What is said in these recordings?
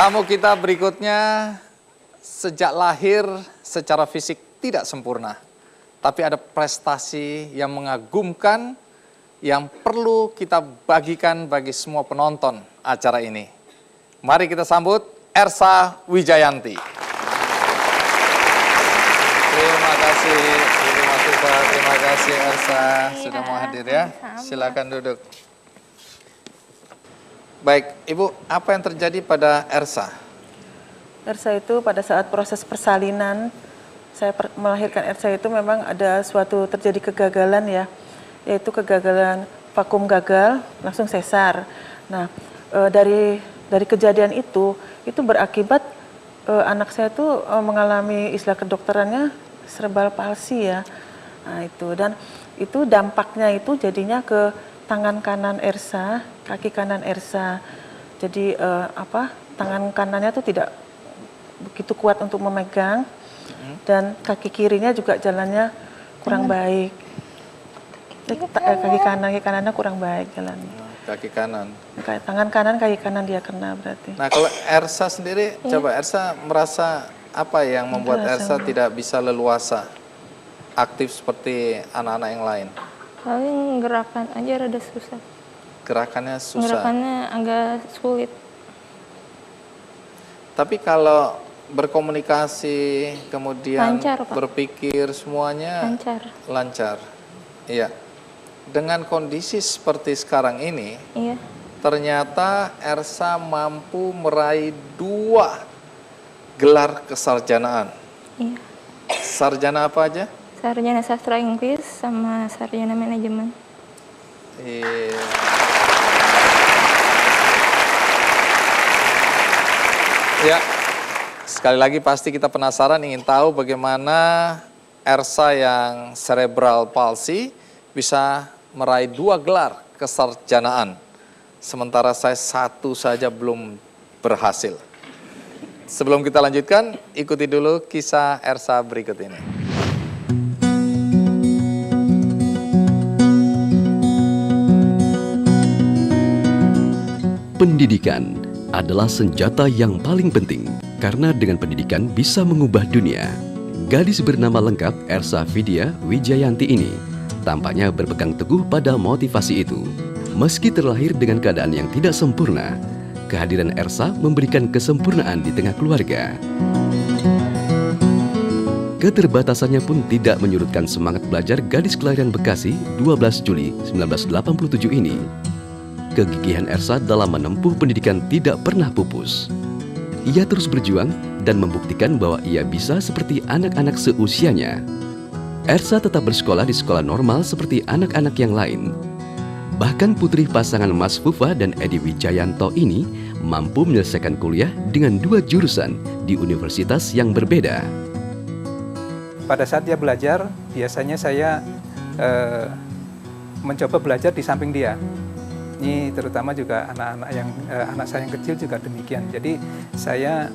Tamu kita berikutnya sejak lahir secara fisik tidak sempurna, tapi ada prestasi yang mengagumkan yang perlu kita bagikan bagi semua penonton acara ini. Mari kita sambut Ersa Wijayanti. Terima kasih Ibu Masufa, terima kasih Ersa sudah mau hadir ya. Silakan duduk. Baik, Ibu, apa yang terjadi pada Ersa? Ersa itu pada saat proses persalinan, saya melahirkan Ersa itu memang ada suatu terjadi kegagalan ya, yaitu kegagalan vakum gagal, langsung sesar. Nah, dari kejadian itu berakibat anak saya itu mengalami istilah kedokterannya cerebral palsy ya. Nah, itu dan itu dampaknya itu jadinya ke tangan kanan Ersa, kaki kanan Ersa. Jadi tangan kanannya itu tidak begitu kuat untuk memegang, dan kaki kirinya juga jalannya kurang baik. Kaki kanannya kurang baik jalannya. Kaki kanan. Tangan kanan, kaki kanan dia kena berarti. Nah, kalau Ersa sendiri, coba Ersa merasa apa yang membuat Ersa tidak bisa leluasa aktif seperti anak-anak yang lain? Paling gerakan aja rada susah. Gerakannya susah? Gerakannya agak sulit. Tapi kalau berkomunikasi, kemudian Lancar, Pak. Berpikir, semuanya lancar. Iya. Dengan kondisi seperti sekarang ini, Iya. ternyata Ersa mampu meraih 2 gelar kesarjanaan. Iya. Sarjana apa aja? Sarjana sastra Inggris sama sarjana manajemen. Iya. Ya, sekali lagi pasti kita penasaran ingin tahu bagaimana Ersa yang cerebral palsy bisa meraih 2 gelar kesarjanaan. Sementara saya 1 saja belum berhasil. Sebelum kita lanjutkan, ikuti dulu kisah Ersa berikut ini. Pendidikan adalah senjata yang paling penting karena dengan pendidikan bisa mengubah dunia. Gadis bernama lengkap Ersa Vidya Wijayanti ini tampaknya berpegang teguh pada motivasi itu. Meski terlahir dengan keadaan yang tidak sempurna, kehadiran Ersa memberikan kesempurnaan di tengah keluarga. Keterbatasannya pun tidak menyurutkan semangat belajar gadis kelahiran Bekasi 12 Juli 1987 ini. Kegigihan Ersa dalam menempuh pendidikan tidak pernah pupus. Ia terus berjuang dan membuktikan bahwa ia bisa seperti anak-anak seusianya. Ersa tetap bersekolah di sekolah normal seperti anak-anak yang lain. Bahkan putri pasangan Mas Fufa dan Edi Wijayanto ini mampu menyelesaikan kuliah dengan 2 jurusan di universitas yang berbeda. Pada saat dia belajar, biasanya saya mencoba belajar di samping dia. Ini terutama juga anak saya yang kecil juga demikian. Jadi saya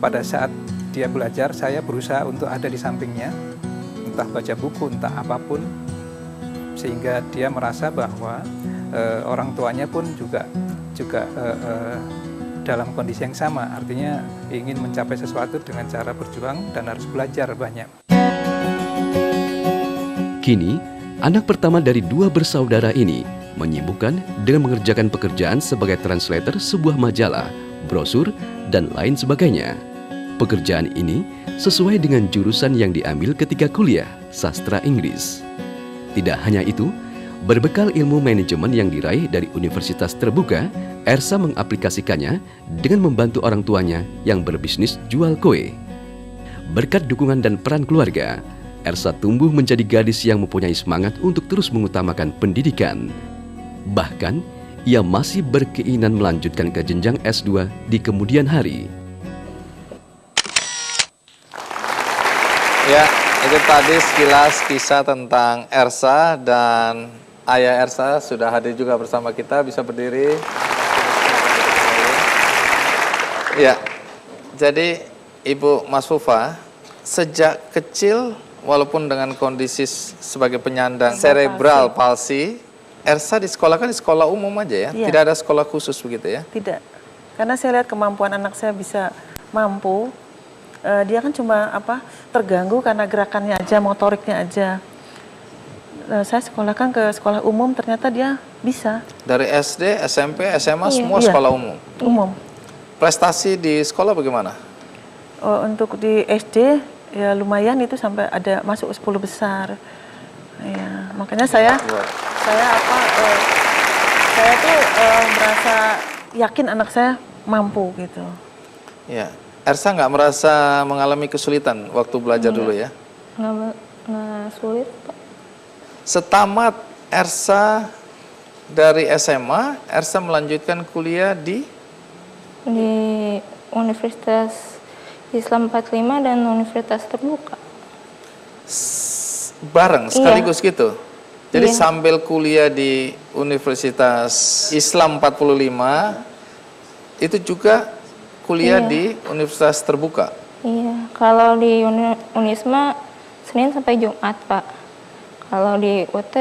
pada saat dia belajar, saya berusaha untuk ada di sampingnya, entah baca buku, entah apapun, sehingga dia merasa bahwa orang tuanya pun juga dalam kondisi yang sama, artinya ingin mencapai sesuatu dengan cara berjuang dan harus belajar banyak. Kini, anak pertama dari 2 bersaudara ini menyibukkan dengan mengerjakan pekerjaan sebagai translator sebuah majalah, brosur, dan lain sebagainya. Pekerjaan ini sesuai dengan jurusan yang diambil ketika kuliah, sastra Inggris. Tidak hanya itu, berbekal ilmu manajemen yang diraih dari universitas terbuka, Ersa mengaplikasikannya dengan membantu orang tuanya yang berbisnis jual kue. Berkat dukungan dan peran keluarga, Ersa tumbuh menjadi gadis yang mempunyai semangat untuk terus mengutamakan pendidikan. Bahkan, ia masih berkeinginan melanjutkan ke jenjang S2 di kemudian hari. Ya, itu tadi sekilas kisah tentang Ersa, dan ayah Ersa sudah hadir juga bersama kita, bisa berdiri. Ya, jadi Ibu Mas Fufa, sejak kecil walaupun dengan kondisi sebagai penyandang cerebral palsy, Ersa disekolahkan di sekolah umum aja ya? Iya. Tidak ada sekolah khusus begitu ya? Tidak. Karena saya lihat kemampuan anak saya bisa mampu, dia kan cuma terganggu karena gerakannya aja, motoriknya aja. Saya sekolahkan ke sekolah umum, ternyata dia bisa. Dari SD, SMP, SMA, semua Iya. sekolah umum. Umum. Prestasi di sekolah bagaimana? Untuk di SD ya lumayan, itu sampai ada masuk 10 besar. Ya, makanya saya tuh merasa yakin anak saya mampu gitu. Ya, Ersa nggak merasa mengalami kesulitan waktu belajar dulu ya? Nggak sulit, Pak. Setamat Ersa dari SMA, Ersa melanjutkan kuliah di Universitas Islam 45 dan Universitas Terbuka. bareng sekaligus gitu. Jadi Iya. sambil kuliah di Universitas Islam 45, itu juga kuliah Iya. di Universitas Terbuka. Iya, kalau di Unisma Senin sampai Jumat, Pak. Kalau di UT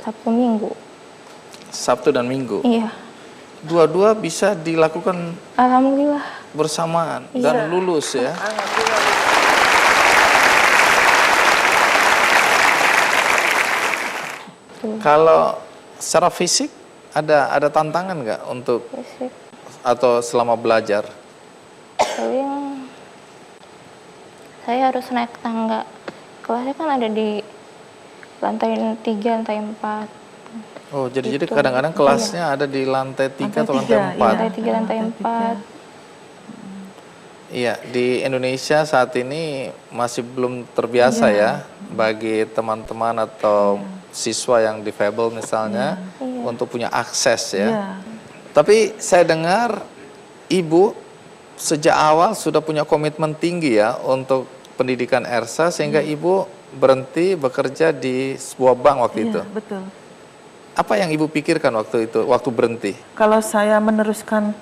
Sabtu Minggu. Sabtu dan Minggu. Iya. Dua-dua bisa dilakukan Alhamdulillah. bersamaan dan lulus ya. Kalau secara fisik ada tantangan nggak untuk Fisik. atau selama belajar? Paling saya harus naik tangga. Kelasnya kan ada di lantai 3, lantai 4. Oh, jadi Gitu. kadang-kadang kelasnya ada di lantai 3 atau lantai 4. Lantai 3, lantai 4. Iya, di Indonesia saat ini masih belum terbiasa ya bagi teman-teman atau siswa yang difabel misalnya untuk punya akses ya. Iya. Tapi saya dengar Ibu sejak awal sudah punya komitmen tinggi ya untuk pendidikan Ersa sehingga Ibu berhenti bekerja di sebuah bank waktu itu. Iya, betul. Apa yang Ibu pikirkan waktu itu, waktu berhenti? Kalau saya meneruskan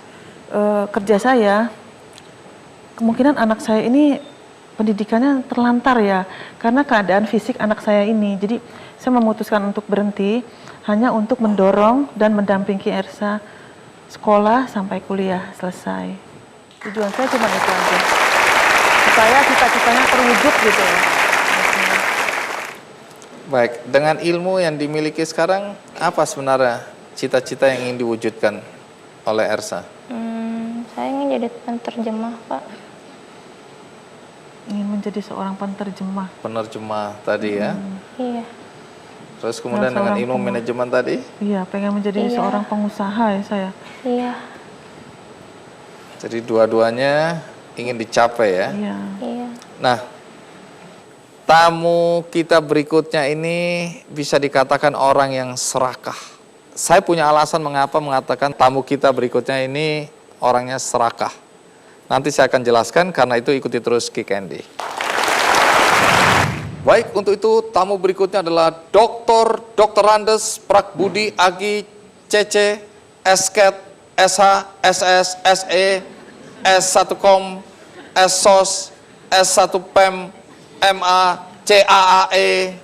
kerja saya, kemungkinan anak saya ini pendidikannya terlantar ya, karena keadaan fisik anak saya ini. Jadi saya memutuskan untuk berhenti hanya untuk mendorong dan mendampingi Ersa sekolah sampai kuliah selesai. Tujuan saya cuma itu aja, supaya cita-citanya terwujud gitu ya. Baik, dengan ilmu yang dimiliki sekarang, apa sebenarnya cita-cita yang ingin diwujudkan oleh Ersa? Saya ingin jadi penerjemah, Pak. Ingin menjadi seorang penerjemah. Penerjemah tadi ya. Iya. Terus kemudian dengan seorang ilmu manajemen tadi, Iya, pengen menjadi Iya. seorang pengusaha ya saya. Iya. jadi dua-duanya ingin dicapai ya. Iya. Iya. Nah, tamu kita berikutnya ini bisa dikatakan orang yang serakah. Saya punya alasan mengapa mengatakan tamu kita berikutnya ini orangnya serakah. Nanti saya akan jelaskan, karena itu ikuti terus Kick Andy. Baik, untuk itu tamu berikutnya adalah Dr. Andes Prakbudi Agi CC Esket SH SS SE S1 Com S1 PEM MA CAAE